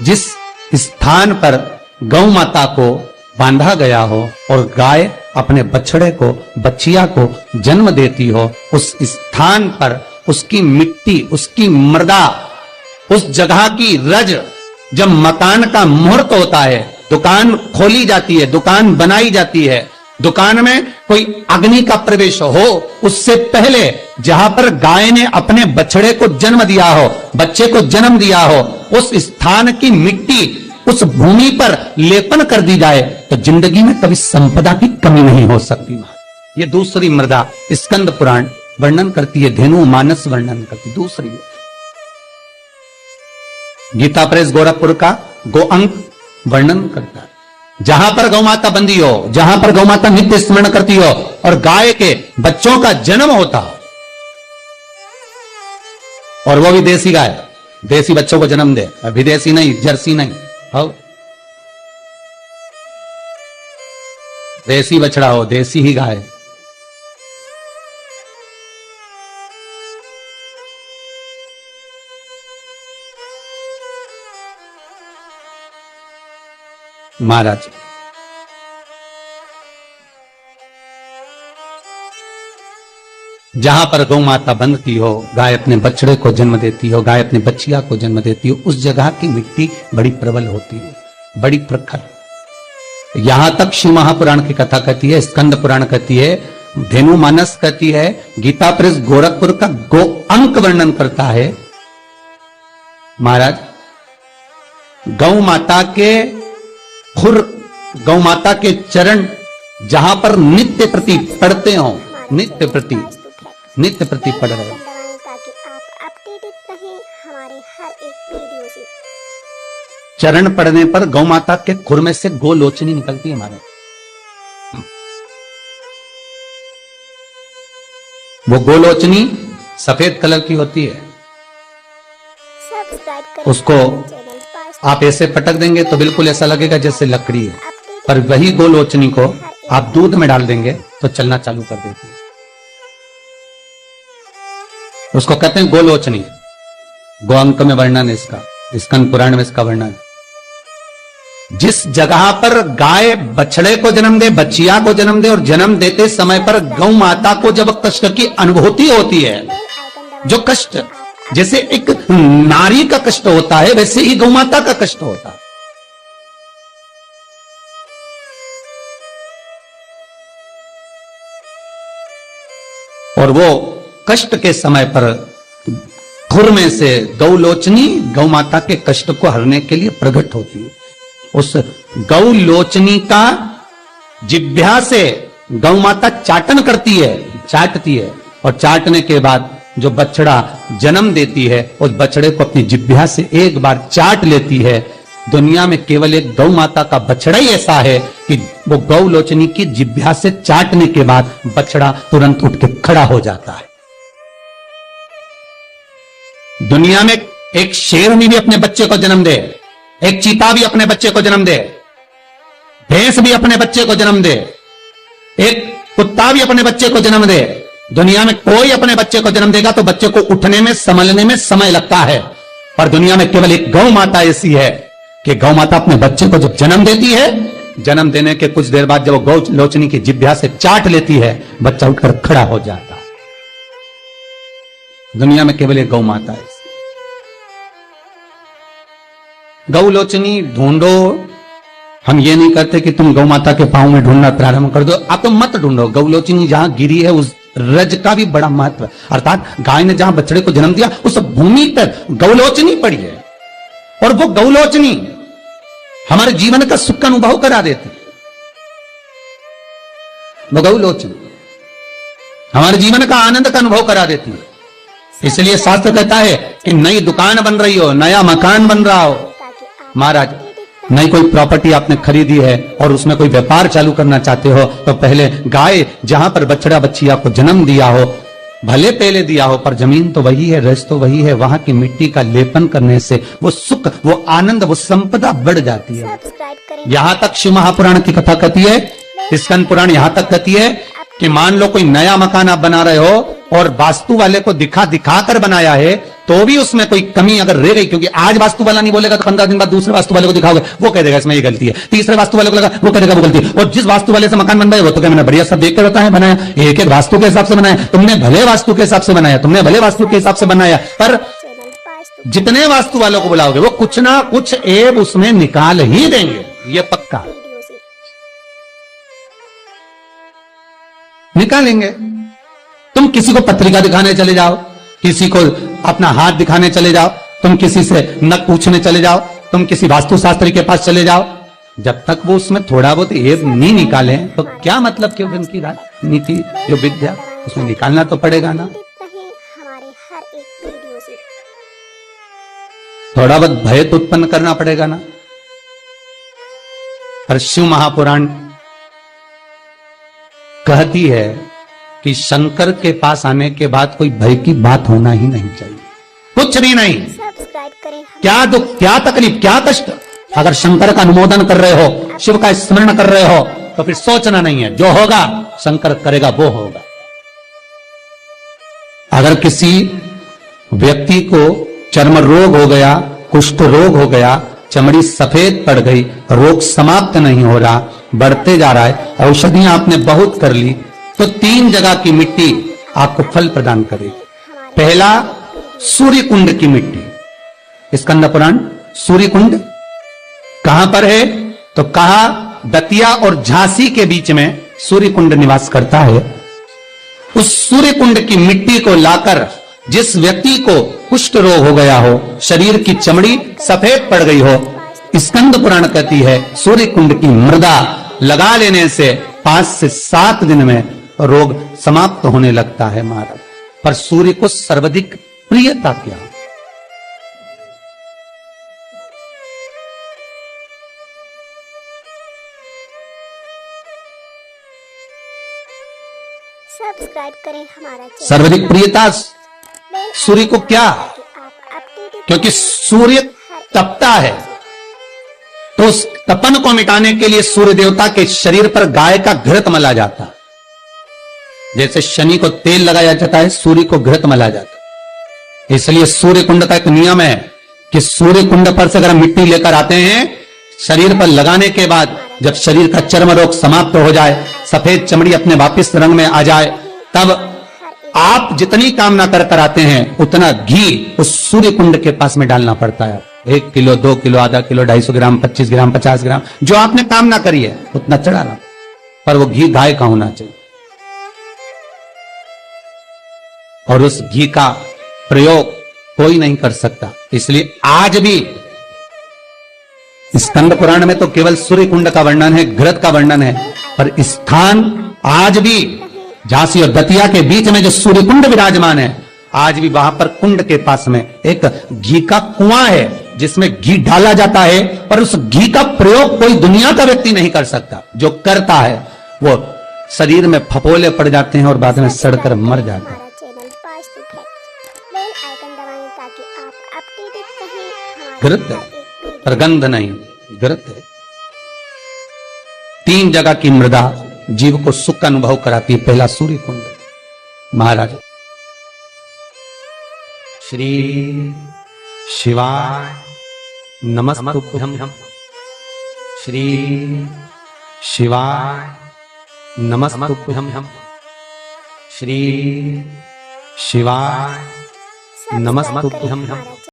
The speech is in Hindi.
जिस स्थान पर गौ माता को बांधा गया हो और गाय अपने बछड़े को, बच्चिया को जन्म देती हो, उस स्थान पर उसकी मिट्टी, उसकी मृदा, उस जगह की रज, जब मकान का मुहूर्त होता है, दुकान खोली जाती है, दुकान बनाई जाती है, दुकान में कोई अग्नि का प्रवेश हो, उससे पहले जहां पर गाय ने अपने बछड़े को जन्म दिया हो, बच्चे को जन्म दिया हो, उस स्थान की मिट्टी उस भूमि पर लेपन कर दी जाए तो जिंदगी में कभी संपदा की कमी नहीं हो सकती। ये दूसरी मृदा स्कंद पुराण वर्णन करती है, धेनु मानस वर्णन करती। दूसरी गीता प्रेस गोरखपुर का गो अंक वर्णन करता है, जहां पर गौ माता बंदी हो, जहां पर गौ माता नित्य स्मरण करती हो और गाय के बच्चों का जन्म होता हो, और वो भी देसी गाय, देसी बच्चों को जन्म दे, विदेशी नहीं, जर्सी नहीं, हो देसी बछड़ा हो, देसी ही गाय। महाराज जहां पर गौ माता बंधती हो, गाय अपने बछड़े को जन्म देती हो, गाय अपने बच्चिया को जन्म देती हो, उस जगह की मिट्टी बड़ी प्रबल होती है, बड़ी प्रखर। यहां तक शिव महापुराण की कथा कहती है, स्कंद पुराण कहती है, धेनु मानस कहती है, गीता प्रेस गोरखपुर का गो अंक वर्णन करता है। महाराज गौ माता के खुर, गौ माता के चरण जहां पर नित्य प्रति पढ़ते हो, नित्य प्रति पढ़ रहे हो, ताकि आप अपडेटेड रहें हमारे हर एक वीडियो से। चरण पड़ने पर गौ माता के खुर में से गोलोचनी निकलती है हमारे। वो गोलोचनी सफेद कलर की होती है, उसको आप ऐसे पटक देंगे तो बिल्कुल ऐसा लगेगा जैसे लकड़ी है, पर वही गोलोचनी को आप दूध में डाल देंगे तो चलना चालू कर देती है। उसको कहते हैं गोलोचनी। गो अंक में वर्णन है इसका, स्कंद पुराण में इसका वर्णन। जिस जगह पर गाय बछड़े को जन्म दे, बच्चिया को जन्म दे, और जन्म देते समय पर गौ माता को जब कष्ट की अनुभूति होती है, जो कष्ट जैसे एक नारी का कष्ट होता है, वैसे ही गौ माता का कष्ट होता है। और वो कष्ट के समय पर खुर में से गौलोचनी गौ माता के कष्ट को हरने के लिए प्रकट होती है। उस गौलोचनी का जिह्वा से गौ माता चाटन करती है, चाटती है, और चाटने के बाद जो बछड़ा जन्म देती है, उस बछड़े को अपनी जिह्वा से एक बार चाट लेती है। दुनिया में केवल एक गौ माता का बछड़ा ही ऐसा है कि वो गौलोचनी की जिह्वा से चाटने के बाद बछड़ा तुरंत उठ के खड़ा हो जाता है। दुनिया में एक शेर भी अपने बच्चे को जन्म दे, एक चीता भी अपने बच्चे को जन्म दे, भैंस भी अपने बच्चे को जन्म दे, एक कुत्ता भी अपने बच्चे को जन्म दे, दुनिया में कोई अपने बच्चे को जन्म देगा तो बच्चे को उठने में, संभलने में समय लगता है। पर दुनिया में केवल एक गौ माता ऐसी है कि गौ माता अपने बच्चे को जब जन्म देती है, जन्म देने के कुछ देर बाद जब वो गौ लोचनी की जिह्वा से चाट लेती है, बच्चा उठकर खड़ा हो जाता है। दुनिया में केवल एक गौ माता है। गौ लोचनी ढूंढो, हम ये नहीं कहते कि तुम गौ माता के पांव में ढूंढना प्रारंभ कर दो, आप तो मत ढूंढो। गौ लोचनी जहां गिरी है उस रज का भी बड़ा महत्व है, अर्थात गाय ने जहां बछड़े को जन्म दिया उस भूमि पर गौलोचनी पड़ी है, और वो गौलोचनी हमारे जीवन का सुख का अनुभव करा देती है। वो गौलोचनी हमारे जीवन का आनंद का अनुभव करा देती है। इसलिए शास्त्र कहता है कि नई दुकान बन रही हो, नया मकान बन रहा हो, महाराज नई कोई प्रॉपर्टी आपने खरीदी है और उसमें कोई व्यापार चालू करना चाहते हो, तो पहले गाय जहां पर बछड़ा बच्चिया को जन्म दिया हो, भले पहले दिया हो, पर जमीन तो वही है, रस तो वही है, वहां की मिट्टी का लेपन करने से वो सुख, वो आनंद, वो संपदा बढ़ जाती है। यहां तक शिव महापुराण की कथा कहती है, स्कंद पुराण यहां तक कहती है कि मान लो कोई नया मकान आप बना रहे हो और वास्तु वाले को दिखा कर बनाया है, तो भी उसमें कोई कमी अगर रह गई, क्योंकि आज वास्तु वाला नहीं बोलेगा तो 15 दिन बाद दूसरे वास्तु वाले को दिखाओगे, वो कह देगा इसमें ये गलती है, तीसरे वास्तु वाले को लगा वो कह देगा वो गलती है, और जिस वास्तु वाले से मकान बन रहा है वो तो क्या मैंने बढ़िया सब देख के बताया बनाया, एक एक वास्तु के हिसाब से बनाया, तुमने भले वास्तु के हिसाब से बनाया, तुमने भले वास्तु के हिसाब से बनाया, पर चैनल वास्तु जितने वास्तु वालों को बुलाओगे वो कुछ ना कुछ ऐब उसमें निकाल ही देंगे, ये पक्का वीडियो से निकालेंगे। तुम किसी को पत्रिका दिखाने चले जाओ, किसी को अपना हाथ दिखाने चले जाओ, तुम किसी से नक पूछने चले जाओ, तुम किसी वास्तुशास्त्री के पास चले जाओ, जब तक वो उसमें थोड़ा बहुत ऐब नहीं निकाले तो क्या मतलब कि उनकी राजनीति जो विद्या उसमें निकालना तो पड़ेगा ना। रहे हमारे हर एक वीडियो से। थोड़ा बहुत भय तो उत्पन्न करना पड़ेगा ना। पर शिव महापुराण कहती है कि शंकर के पास आने के बाद कोई भय की बात होना ही नहीं चाहिए, कुछ भी नहीं। सब्सक्राइब करें क्या दुख, क्या तकलीफ, क्या कष्ट, अगर शंकर का अनुमोदन कर रहे हो, शिव का स्मरण कर रहे हो, तो फिर सोचना नहीं है, जो होगा शंकर करेगा वो होगा। अगर किसी व्यक्ति को चर्म रोग हो गया, कुष्ठ रोग हो गया, चमड़ी सफेद पड़ गई, रोग समाप्त नहीं हो रहा, बढ़ते जा रहा है, औषधियां आपने बहुत कर ली, तो 3 जगह की मिट्टी आपको फल प्रदान करेगी। पहला सूर्य कुंड की मिट्टी, स्कंद पुराण सूर्य कुंड कहां पर है, तो कहा दतिया और झांसी के बीच में सूर्य कुंड निवास करता है। उस सूर्य कुंड की मिट्टी को लाकर जिस व्यक्ति को कुष्ठ रोग हो गया हो, शरीर की चमड़ी सफेद पड़ गई हो, स्कंद पुराण कहती है सूर्य कुंड की मृदा लगा लेने से 5 से 7 दिन में रोग समाप्त होने लगता है महाराज। पर सूर्य को सर्वाधिक प्रियता क्या, सब्सक्राइब करें हमारा चैनल। सर्वाधिक प्रियता सूर्य को क्या, आप अपडेटेड क्योंकि सूर्य तपता है, तो उस तपन को मिटाने के लिए सूर्य देवता के शरीर पर गाय का घृत मला जाता है। जैसे शनि को तेल लगाया जाता है, सूर्य को घृत मला जाता है। इसलिए सूर्य कुंड का एक नियम है कि सूर्य कुंड पर से अगर मिट्टी लेकर आते हैं, शरीर पर लगाने के बाद जब शरीर का चर्म रोग समाप्त हो जाए, सफेद चमड़ी अपने वापिस रंग में आ जाए, तब आप जितनी कामना कर आते हैं उतना घी उस सूर्य कुंड के पास में डालना पड़ता है। 1 किलो, 2 किलो, आधा किलो, 250 ग्राम, 25 ग्राम, 50 ग्राम, जो आपने कामना करी है उतना चढ़ाना, पर वो घी गाय का होना चाहिए। और उस घी का प्रयोग कोई नहीं कर सकता। इसलिए आज भी स्कंद पुराण में तो केवल सूर्य कुंड का वर्णन है, घृत का वर्णन है, पर स्थान आज भी झांसी और दतिया के बीच में जो सूर्य कुंड विराजमान है, आज भी वहां पर कुंड के पास में एक घी का कुआं है जिसमें घी डाला जाता है, पर उस घी का प्रयोग कोई दुनिया का व्यक्ति नहीं कर सकता। जो करता है वो शरीर में फपोले पड़ जाते हैं और बाद में सड़कर मर जाता है। हमारा channel Vastu fact, bell icon दबाएं ताकि आप अपडेटेड रहें हमारे घृत है, पर गंध नहीं, घृत है। 3 जगह की मृदा जीव को सुख का अनुभव कराती है। पहला सूर्य कुंड। महाराज श्री शिवाय नमस्तुभ्यं, श्री शिवाय नमस्तुभ्यं, श्री शिवाय नमस्तुभ्यं।